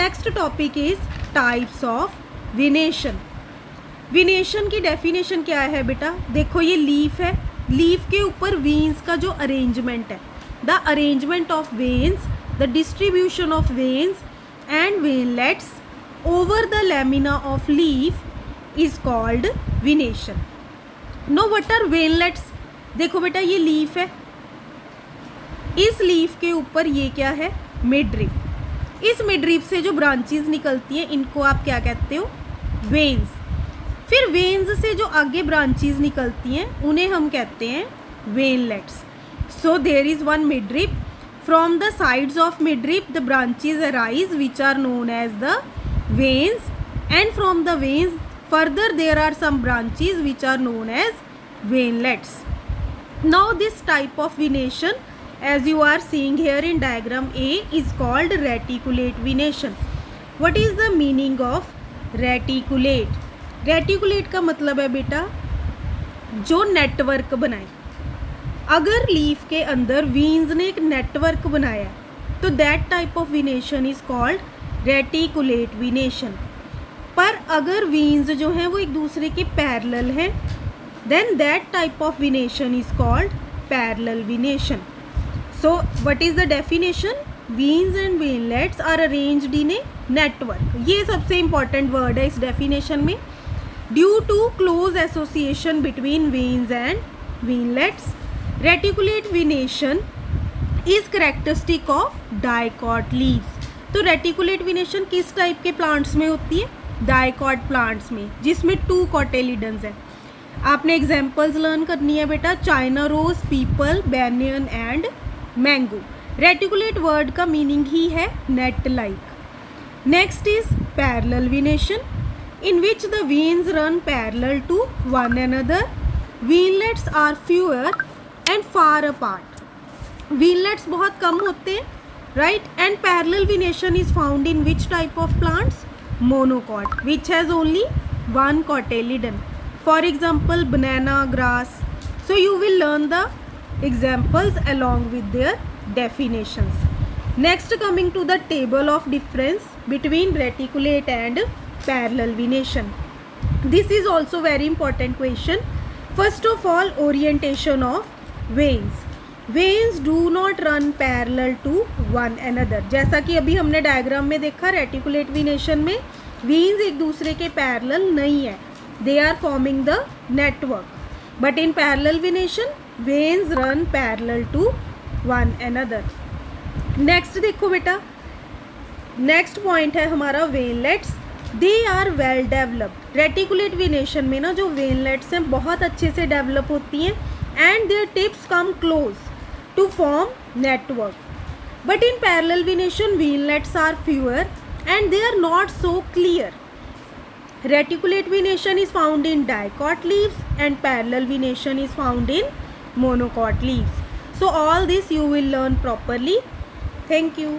Next topic is types of विनेशन। विनेशन की definition क्या है बेटा? देखो ये लीफ है, लीफ के ऊपर वेन्स का जो अरेंजमेंट है, the arrangement of veins, the distribution of veins and veinlets over the lamina of leaf is called venation. Know what are veinlets? देखो बेटा ये लीफ है, इस लीफ के ऊपर ये क्या है? मिडरिप। इस मिडरिप से जो ब्रांचेस निकलती हैं इनको आप क्या कहते हो? वेन्स। फिर वेन्स से जो आगे ब्रांचेस निकलती हैं उन्हें हम कहते हैं veinlets. So there is one midrib, from the sides of midrib the branches arise which are known as the veins, and from the veins further there are some branches which are known as veinlets. Now this type of venation as you are seeing here in diagram A is called reticulate venation. What is the meaning of reticulate? Reticulate का मतलब है बेटा जो network बनाए। अगर leaf के अंदर veins ने एक नेटवर्क बनाया तो that type of venation is called reticulate विनेशन। पर अगर वेन्स जो हैं वो एक दूसरे के पैरेलल हैं then that type of venation is called parallel venation. So what is the definition? Veins and venlets are arranged in a network. ये सबसे important word है इस definition में। Due to close association between veins and venlets, reticulate venation is characteristic of dicot leaves. तो reticulate venation किस type के plants में होती है? डाइकॉट प्लांट्स में, जिसमें 2 कोटिलिडन्स है। आपने एग्जाम्पल्स लर्न करनी है बेटा, China rose, peepal, banyan and mango. Reticulate word का मीनिंग ही है net like. Next is parallel venation, in which the veins run parallel to one another. Veinlets are fewer and far apart. Veinlets बहुत कम होते हैं, right? And parallel venation is found in which type of plants? Monocot, which has only 1 cotyledon. For example banana grass. So you will learn the examples along with their definitions. Next, coming to the table of difference between reticulate and parallel venation. This is also very important question. First of all, orientation of veins. Veins do not run parallel to one another. जैसा कि अभी हमने diagram में देखा, reticulate venation में veins एक दूसरे के पैरेलल नहीं है, they are forming the network. But in parallel venation, veins run parallel to one another. Next देखो बेटा, नेक्स्ट पॉइंट है हमारा veinlets. They are well developed. Reticulate venation में ना जो वेनलेट्स हैं बहुत अच्छे से डेवलप होती हैं and their tips come close to form network. But in parallel venation veinlets are fewer and they are not so clear. Reticulate venation is found in dicot leaves and parallel venation is found in monocot leaves. So all this you will learn properly. Thank you.